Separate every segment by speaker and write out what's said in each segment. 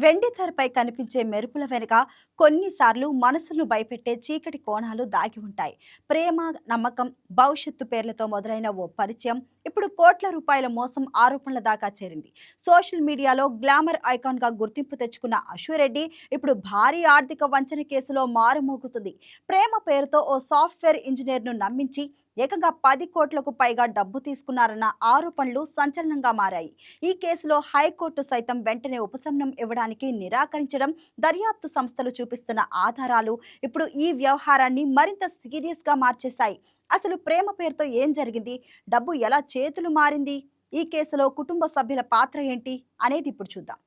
Speaker 1: వెండి తెరపై కనిపించే మెరుపుల వెనుక కొన్నిసార్లు మనసును భయపెట్టే చీకటి కోణాలు దాగి ఉంటాయి. ప్రేమ, నమ్మకం, భవిష్యత్తు పేర్లతో మొదలైన ఓ పరిచయం ఇప్పుడు కోట్ల రూపాయల మోసం ఆరోపణల దాకా చేరింది. సోషల్ మీడియాలో గ్లామర్ ఐకాన్ గా గుర్తింపు తెచ్చుకున్న అశురెడ్డి ఇప్పుడు భారీ ఆర్థిక వంచన కేసులో మారుమోగుతుంది. ప్రేమ పేరుతో ఓ సాఫ్ట్వేర్ ఇంజనీర్ ను నమ్మించి ఏకంగా 10 కోట్లకు పైగా డబ్బు తీసుకున్నారన్న ఆరోపణలు సంచలనంగా మారాయి. ఈ కేసులో హైకోర్టు సైతం వెంటనే ఉపశమనం ఇవ్వడానికి నిరాకరించడం, దర్యాప్తు సంస్థలు చూపిస్తున్న ఆధారాలు ఇప్పుడు ఈ వ్యవహారాన్ని మరింత సీరియస్ గా మార్చేశాయి. అసలు ప్రేమ పేరుతో ఏం జరిగింది? డబ్బు ఎలా చేతులు మారింది? ఈ కేసులో కుటుంబ సభ్యుల పాత్ర ఏంటి అనేది ఇప్పుడు చూద్దాం.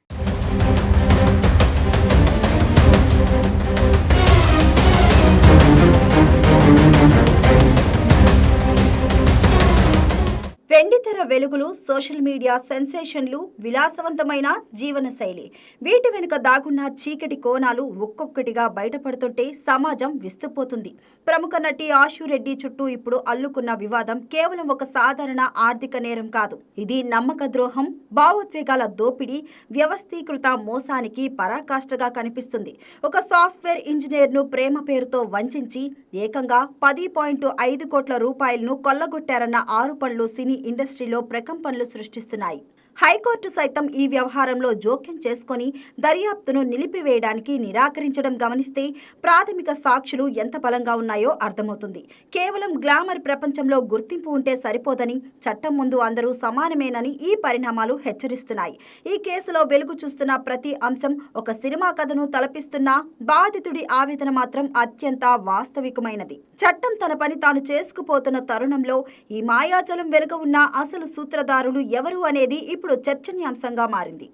Speaker 1: వెండితెర వెలుగులు, సోషల్ మీడియా సెన్సేషన్లు, విలాసవంతమైన జీవనశైలి, వీటి వెనుక దాగున్న చీకటి కోణాలు ఒక్కొక్కటిగా బయటపడుతుంటే సమాజం విస్తుపోతుంది. ప్రముఖ నటి ఆశురెడ్డి చుట్టూ ఇప్పుడు అల్లుకున్న వివాదం కేవలం ఒక సాధారణ ఆర్థిక నేరం కాదు. ఇది నమ్మక ద్రోహం, భావోద్వేగాల దోపిడీ, వ్యవస్థీకృత మోసానికి పరాకాష్ఠగా కనిపిస్తుంది. ఒక సాఫ్ట్వేర్ ఇంజనీర్ను ప్రేమ పేరుతో వంచించి ఏకంగా 10.5 కోట్ల రూపాయలను కొల్లగొట్టారన్న ఆరోపణలు సినీ ఇండస్ట్రీలో ప్రకంపనలు సృష్టిస్తున్నాయి. హైకోర్టు సైతం ఈ వ్యవహారంలో జోక్యం చేసుకొని దర్యాప్తును నిలిపివేయడానికి నిరాకరించడం గమనిస్తే ప్రాథమిక సాక్షులు ఎంత బలంగా ఉన్నాయో అర్థమవుతుంది. కేవలం గ్లామర్ ప్రపంచంలో గుర్తింపు ఉంటే సరిపోదని, చట్టం ముందు అందరూ సమానమేనని ఈ పరిణామాలు హెచ్చరిస్తున్నాయి. ఈ కేసులో వెలుగు చూస్తున్న ప్రతి అంశం ఒక సినిమా కథను తలపిస్తున్నా బాధితుడి ఆవేదన మాత్రం అత్యంత వాస్తవికమైనది. చట్టం తన పని తాను చేసుకుపోతున్న తరుణంలో ఈ మాయాజలం వెనుక ఉన్న అసలు సూత్రధారులు ఎవరు అనేది ఇప్పుడు చర్చనీయాంశంగా మారింది.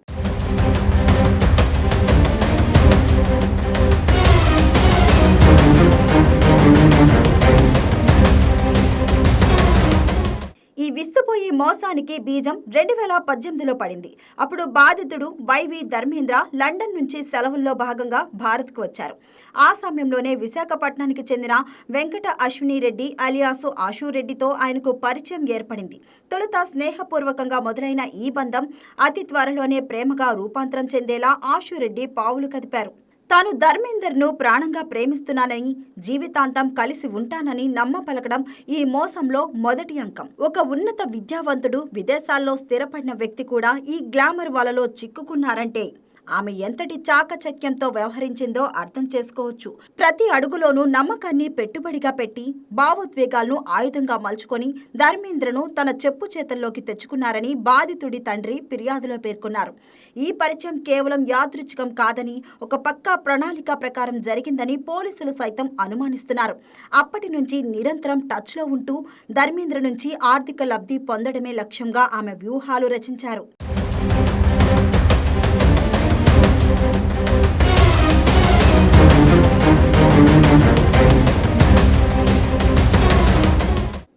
Speaker 1: ఈ విస్తుపోయే మోసానికి బీజం 2018లో పడింది. అప్పుడు బాధితుడు వైవి ధర్మేంద్ర లండన్ నుంచి సెలవుల్లో భాగంగా భారత్కు వచ్చారు. ఆ సమయంలోనే విశాఖపట్నానికి చెందిన వెంకట అశ్విని రెడ్డి అలియాసు ఆశురెడ్డితో ఆయనకు పరిచయం ఏర్పడింది. తొలుత స్నేహపూర్వకంగా మొదలైన ఈ బంధం అతి త్వరలోనే ప్రేమగా రూపాంతరం చెందేలా ఆశురెడ్డి పావులు కదిపారు. తాను ధర్మేందర్ను ప్రాణంగా ప్రేమిస్తున్నానని, జీవితాంతం కలిసి ఉంటానని నమ్మపలకడం ఈ మోసంలో మొదటి అంకం. ఒక ఉన్నత విద్యావంతుడు, విదేశాల్లో స్థిరపడిన వ్యక్తి కూడా ఈ గ్లామర్ వలలో చిక్కుకున్నారంటే ఆమె ఎంతటి చాకచక్యంతో వ్యవహరించిందో అర్థం చేసుకోవచ్చు. ప్రతి అడుగులోనూ నమ్మకాన్ని పెట్టుబడిగా పెట్టి భావోద్వేగాలను ఆయుధంగా మలుచుకొని ధర్మేంద్రను తన చెప్పు చేతల్లోకి తెచ్చుకున్నారని బాధితుడి తండ్రి ఫిర్యాదులో పేర్కొన్నారు. ఈ పరిచయం కేవలం యాదృచ్ఛికం కాదని, ఒక పక్కా ప్రణాళిక ప్రకారం జరిగిందని పోలీసులు సైతం అనుమానిస్తున్నారు. అప్పటి నుంచి నిరంతరం టచ్లో ఉంటూ ధర్మేంద్ర నుంచి ఆర్థిక లబ్ధి పొందడమే లక్ష్యంగా ఆమె వ్యూహాలు రచించారు.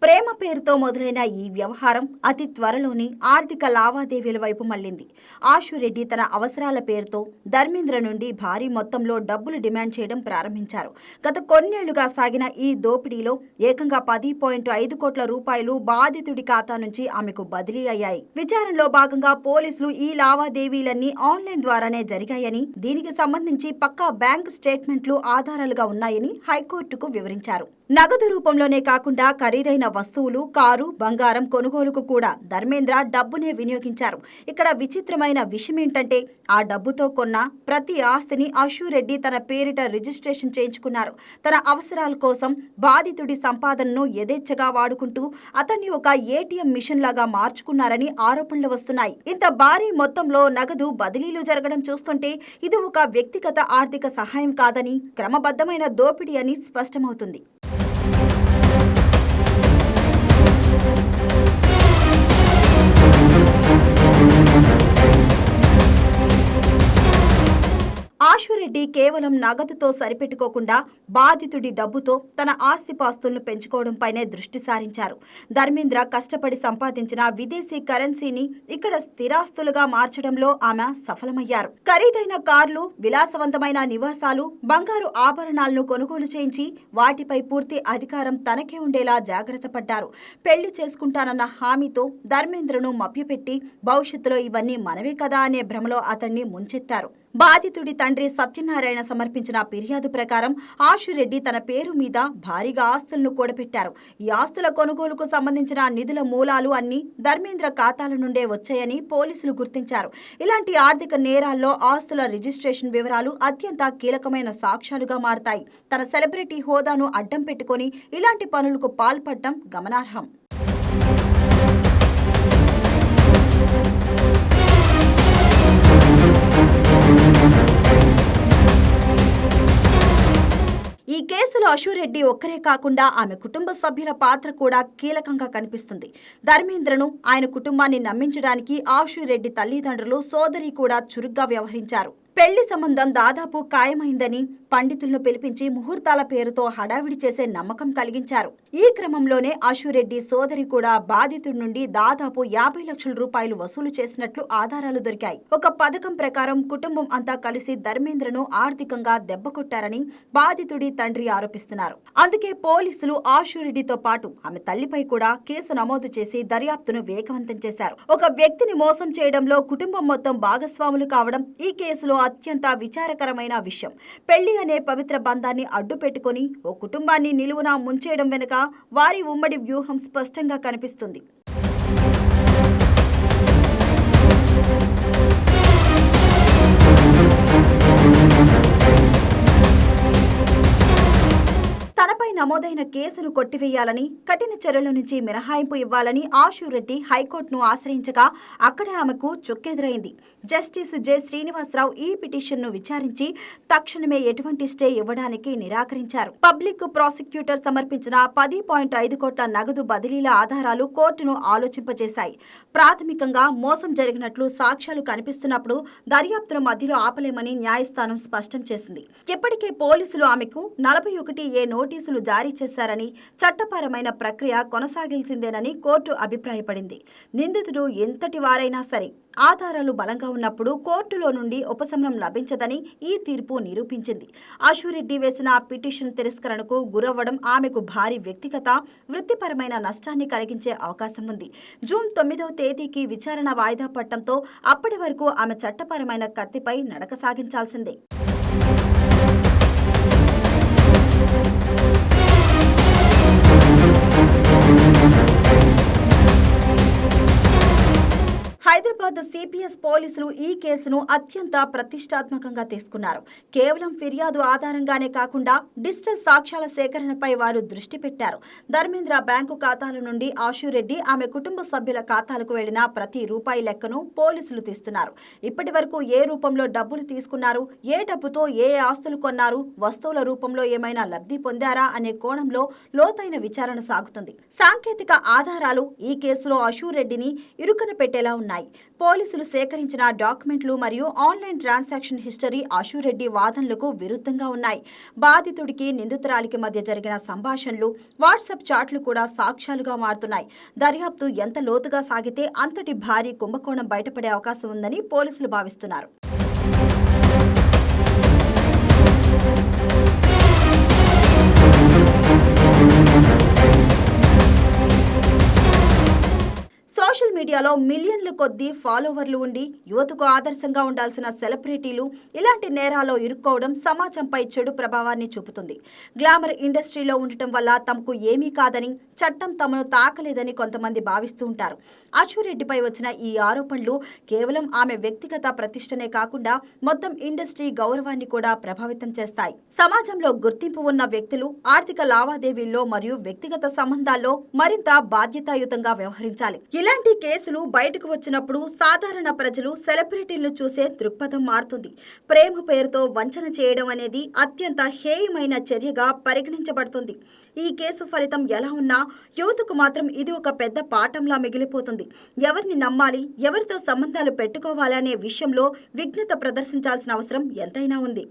Speaker 1: ప్రేమ పేరుతో మొదలైన ఈ వ్యవహారం అతి త్వరలోనే ఆర్థిక లావాదేవీల వైపు మళ్లింది. ఆశురెడ్డి తన అవసరాల పేరుతో ధర్మేంద్ర నుండి భారీ మొత్తంలో డబ్బులు డిమాండ్ చేయడం ప్రారంభించారు. గత కొన్నేళ్లుగా సాగిన ఈ దోపిడీలో ఏకంగా 10.5 కోట్ల రూపాయలు బాధితుడి ఖాతా నుంచి ఆమెకు బదిలీ అయ్యాయి. విచారణలో భాగంగా పోలీసులు ఈ లావాదేవీలన్నీ ఆన్లైన్ ద్వారానే జరిగాయని, దీనికి సంబంధించి పక్కా బ్యాంక్ స్టేట్మెంట్లు ఆధారాలుగా ఉన్నాయని హైకోర్టుకు వివరించారు. నగదు రూపంలోనే కాకుండా ఖరీదైన వస్తువులు, కారు, బంగారం కొనుగోలుకు కూడా ధర్మేంద్ర డబ్బునే వినియోగించారు. ఇక్కడ విచిత్రమైన విషయం ఏంటంటే ఆ డబ్బుతో కొన్న ప్రతి ఆస్తిని అశురెడ్డి తన పేరిట రిజిస్ట్రేషన్ చేయించుకున్నారు. తన అవసరాల కోసం బాధితుడి సంపాదనను యథేచ్ఛగా వాడుకుంటూ అతన్ని ఒక ఏటీఎం మిషన్ లాగా మార్చుకున్నారని ఆరోపణలు వస్తున్నాయి. ఇంత భారీ మొత్తంలో నగదు బదిలీలు జరగడం చూస్తుంటే ఇది ఒక వ్యక్తిగత ఆర్థిక సహాయం కాదని, క్రమబద్ధమైన దోపిడీ అని స్పష్టమవుతుంది. ఆశురెడ్డి కేవలం నగదుతో సరిపెట్టుకోకుండా బాధితుడి డబ్బుతో తన ఆస్తిపాస్తులను పెంచుకోవడంపైనే దృష్టి సారించారు. ధర్మేంద్ర కష్టపడి సంపాదించిన విదేశీ కరెన్సీని ఇక్కడ స్థిరాస్తులుగా మార్చడంలో ఆమె సఫలమయ్యారు. ఖరీదైన కార్లు, విలాసవంతమైన నివాసాలు, బంగారు ఆభరణాలను కొనుగోలు చేయించి వాటిపై పూర్తి అధికారం తనకే ఉండేలా జాగ్రత్త పడ్డారు. పెళ్లి చేసుకుంటానన్న హామీతో ధర్మేంద్రను మభ్యపెట్టి భవిష్యత్తులో ఇవన్నీ మనవే కదా అనే భ్రమలో అతన్ని ముంచెత్తారు. బాధితుడి తండ్రి సత్యనారాయణ సమర్పించిన ఫిర్యాదు ప్రకారం ఆశురెడ్డి తన పేరు మీద భారీగా ఆస్తులను కూడబెట్టారు. ఈ ఆస్తుల కొనుగోలుకు సంబంధించిన నిధుల మూలాలు అన్ని ధర్మేంద్ర ఖాతాల నుండే వచ్చాయని పోలీసులు గుర్తించారు. ఇలాంటి ఆర్థిక నేరాల్లో ఆస్తుల రిజిస్ట్రేషన్ వివరాలు అత్యంత కీలకమైన సాక్ష్యాలుగా మారతాయి. తన సెలబ్రిటీ హోదాను అడ్డం పెట్టుకొని ఇలాంటి పనులకు పాల్పడడం గమనార్హం. ఈ కేసులో ఆశురెడ్డి ఒక్కరే కాకుండా ఆమె కుటుంబ సభ్యుల పాత్ర కూడా కీలకంగా కనిపిస్తుంది. ధర్మేంద్రను, ఆయన కుటుంబాన్ని నమ్మించడానికి ఆశురెడ్డి తల్లిదండ్రులు, సోదరి కూడా చురుగ్గా వ్యవహరించారు. పెళ్లి సంబంధం దాదాపు ఖాయమైందని పండితులను పిలిపించి ముహూర్తాల పేరుతో హడావిడి చేసే నమ్మకం కలిగించారు. ఈ క్రమంలోనే ఆశురెడ్డి సోదరి కూడా బాధితుడి నుండి దాదాపు 50 లక్షల రూపాయలు వసూలు చేసినట్లు ఆధారాలు దొరికాయి. ఒక పథకం ప్రకారం కుటుంబం అంతా కలిసి ధర్మేంద్రను ఆర్థికంగా దెబ్బకొట్టారని బాధితుడి తండ్రి ఆరోపిస్తున్నారు. అందుకే పోలీసులు ఆశురెడ్డితో పాటు ఆమె తల్లిపై కూడా కేసు నమోదు చేసి దర్యాప్తును వేగవంతం చేశారు. ఒక వ్యక్తిని మోసం చేయడంలో కుటుంబం మొత్తం భాగస్వాములు కావడం ఈ కేసులో అత్యంత విచారకరమైన విషయం. పెళ్లి అనే పవిత్ర బంధాన్ని అడ్డు పెట్టుకుని ఓ కుటుంబాన్ని నిలువునా ముంచేయడం వెనుక వారి ఉమ్మడి వ్యూహం స్పష్టంగా కనిపిస్తుంది. తనపై నమోదైన కేసును కొట్టివేయాలని, కఠిన చర్యల నుంచి మినహాయింపు ఇవ్వాలని ఆశురెడ్డి హైకోర్టును ఆశ్రయించగా అక్కడ ఆమెకు చుక్కెదురైంది. Justice J. శ్రీనివాసరావు ఈ పిటిషన్ను విచారించి తక్షణమే ఎటువంటి స్టే ఇవ్వడానికి నిరాకరించారు. పబ్లిక్ ప్రాసిక్యూటర్ సమర్పించిన 10.5 కోట్ల నగదు బదిలీల ఆధారాలు కోర్టును ఆలోచింపజేశాయి. ప్రాథమికంగా మోసం జరిగినట్లు సాక్ష్యాలు కనిపిస్తున్నప్పుడు దర్యాప్తును మధ్యలో ఆపలేమని న్యాయస్థానం స్పష్టం చేసింది. ఇప్పటికే పోలీసులు ఆమెకు 41A నోటీసులు జారీ చేశారని, చట్టపరమైన ప్రక్రియ కొనసాగాల్సిందేనని కోర్టు అభిప్రాయపడింది. నిందితుడు ఎంతటి వారైనా సరే ఆధారాలు బలంగా ఉన్నప్పుడు కోర్టులో నుండి ఉపశమనం లభించదని ఈ తీర్పు నిరూపించింది. ఆశురెడ్డి వేసిన పిటిషన్ తిరస్కరణకు గురవ్వడం ఆమెకు భారీ వ్యక్తిగత, వృత్తిపరమైన నష్టాన్ని కలిగించే అవకాశం ఉంది. జూన్ 9వ తేదీకి విచారణ వాయిదా పడటంతో అప్పటి వరకు ఆమె చట్టపరమైన కత్తిపై నడక సాగించాల్సిందే. హైదరాబాద్ సిపిఎస్ పోలీసులు ఈ కేసును అత్యంత ప్రతిష్టాత్మకంగా తీసుకున్నారు. కేవలం ఫిర్యాదు ఆధారంగానే కాకుండా డిజిటల్ సాక్ష్యాల సేకరణపై వారు దృష్టి పెట్టారు. ధర్మేంద్ర బ్యాంకు ఖాతాల నుండి ఆశురెడ్డి, ఆమె కుటుంబ సభ్యుల ఖాతాలకు వెళ్లిన ప్రతి రూపాయి లెక్కను పోలీసులు తీస్తున్నారు. ఇప్పటి వరకు ఏ రూపంలో డబ్బులు తీసుకున్నారు, ఏ డబ్బుతో ఏ ఆస్తులు కొన్నారు, వస్తువుల రూపంలో ఏమైనా లబ్ధి పొందారా అనే కోణంలో లోతైన విచారణ సాగుతుంది. సాంకేతిక ఆధారాలు ఈ కేసులో ఆశురెడ్డిని ఇరుకన పెట్టేలా ఉన్నాయి. పోలీసులు సేకరించిన డాక్యుమెంట్లు మరియు ఆన్లైన్ ట్రాన్సాక్షన్ హిస్టరీ ఆశురెడ్డి వాదనలకు విరుద్ధంగా ఉన్నాయి. బాధితుడికి, నిందితురాలికి మధ్య జరిగిన సంభాషణలు, వాట్సాప్ చాట్లు కూడా సాక్ష్యాలుగా మారుతున్నాయి. దర్యాప్తు ఎంత లోతుగా సాగితే అంతటి భారీ కుంభకోణం బయటపడే అవకాశం ఉందని పోలీసులు భావిస్తున్నారు. సోషల్ మీడియాలో మిలియన్ల కొద్దీ ఫాలోవర్లు ఉండి యువతకు ఆదర్శంగా ఉండాల్సిన సెలబ్రిటీలు ఇలాంటి నేరాల్లో ఇరుక్కోవడం సమాజంపై చెడు ప్రభావాన్ని చూపుతుంది. గ్లామర్ ఇండస్ట్రీలో ఉండటం వల్ల తమకు ఏమీ కాదని, చట్టం తమను తాకలేదని కొంతమంది భావిస్తూ ఉంటారు. ఆశురెడ్డిపై వచ్చిన ఈ ఆరోపణలు కేవలం ఆమె వ్యక్తిగత ప్రతిష్టనే కాకుండా మొత్తం ఇండస్ట్రీ గౌరవాన్ని కూడా ప్రభావితం చేస్తాయి. సమాజంలో గుర్తింపు ఉన్న వ్యక్తులు ఆర్థిక లావాదేవీల్లో మరియు వ్యక్తిగత సంబంధాల్లో మరింత బాధ్యతాయుతంగా వ్యవహరించాలి. ఇలాంటి కేసులు బయటకు వచ్చినప్పుడు సాధారణ ప్రజలు సెలబ్రిటీలను చూసే దృక్పథం మారుతుంది. ప్రేమ పేరుతో వంచన చేయడం అనేది అత్యంత హేయమైన చర్యగా పరిగణించబడుతుంది. ఈ కేసు ఫలితం ఎలా ఉన్నా యువతకు మాత్రం ఇది ఒక పెద్ద పాఠంలా మిగిలిపోతుంది. ఎవరిని నమ్మాలి, ఎవరితో సంబంధాలు పెట్టుకోవాలి అనే విషయంలో విఘ్నత ప్రదర్శించాల్సిన అవసరం ఎంతైనా ఉంది.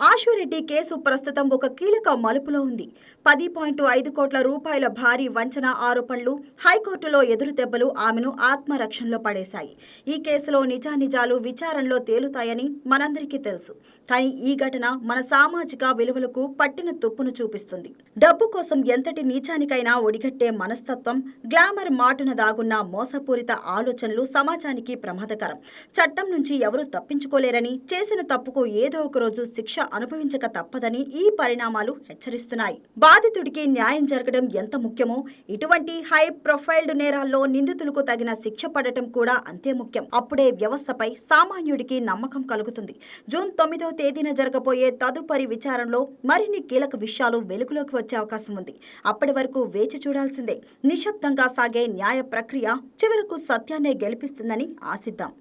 Speaker 1: ఆశురెడ్డి ఈ కేసు ప్రస్తుతం ఒక కీలక మలుపులో ఉంది. 10.5 కోట్ల రూపాయల భారీ వంచన ఆరోపణలు హైకోర్టులో ఎదురుదెబ్బలు ఆమెను ఆత్మరక్షణలో పడేశాయి. ఈ కేసులో నిజానిజాలు విచారణలో తేలుతాయని మనందరికీ తెలుసు. కానీ ఈ ఘటన మన సామాజిక విలువలకు పట్టిన తుప్పును చూపిస్తుంది. డబ్బు కోసం ఎంతటి నీచానికైనా ఒడిగట్టే మనస్తత్వం, గ్లామర్ మాటున దాగున్న మోసపూరిత ఆలోచనలు సమాజానికి ప్రమాదకరం. చట్టం నుంచి ఎవరూ తప్పించుకోలేరని, చేసిన తప్పుకు ఏదో ఒక రోజు శిక్ష అనుభవించక తప్పదని ఈ పరిణామాలు హెచ్చరిస్తున్నాయి. బాధితుడికి న్యాయం జరగడం ఎంత ముఖ్యమో, ఇటువంటి హై ప్రొఫైల్డ్ నేరాల్లో నిందితులకు తగిన శిక్ష పడటం కూడా అంతే ముఖ్యం. అప్పుడే వ్యవస్థపై సామాన్యుడికి నమ్మకం కలుగుతుంది. జూన్ 9వ తేదీన జరగబోయే తదుపరి విచారణలో మరిన్ని కీలక విషయాలు వెలుగులోకి వచ్చే అవకాశం ఉంది. అప్పటి వరకు వేచి చూడాల్సిందే. నిశ్శబ్దంగా సాగే న్యాయ ప్రక్రియ చివరకు సత్యాన్నే గెలిపిస్తుందని ఆశిద్దాం.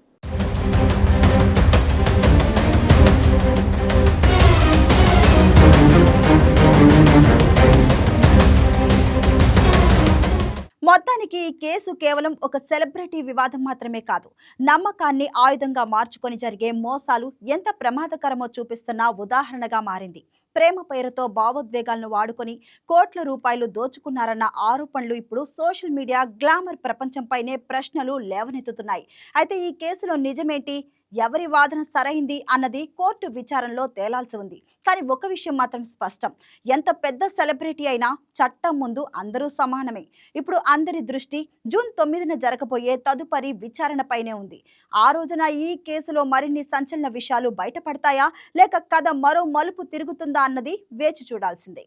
Speaker 1: మొత్తానికి ఈ కేసు కేవలం ఒక సెలబ్రిటీ వివాదం మాత్రమే కాదు, నమ్మకాన్ని ఆయుధంగా మార్చుకొని జరిగే మోసాలు ఎంత ప్రమాదకరమో చూపిస్తున్న ఉదాహరణగా మారింది. ప్రేమ పేరుతో భావోద్వేగాలను వాడుకొని కోట్ల రూపాయలు దోచుకున్నారన్న ఆరోపణలు ఇప్పుడు సోషల్ మీడియా గ్లామర్ ప్రపంచంపైనే ప్రశ్నలు లేవనెత్తుతున్నాయి. అయితే ఈ కేసులో నిజమేంటి, ఎవరి వాదన సరైంది అన్నది కోర్టు విచారణలో తేలాల్సి ఉంది. కానీ ఒక విషయం మాత్రం స్పష్టం, ఎంత పెద్ద సెలబ్రిటీ అయినా చట్టం ముందు అందరూ సమానమే. ఇప్పుడు అందరి దృష్టి జూన్ 9న జరగబోయే తదుపరి విచారణపైనే ఉంది. ఆ రోజున ఈ కేసులో మరిన్ని సంచలన విషయాలు బయటపడతాయా, లేక కథ మరో మలుపు తిరుగుతుందా అన్నది వేచి చూడాల్సిందే.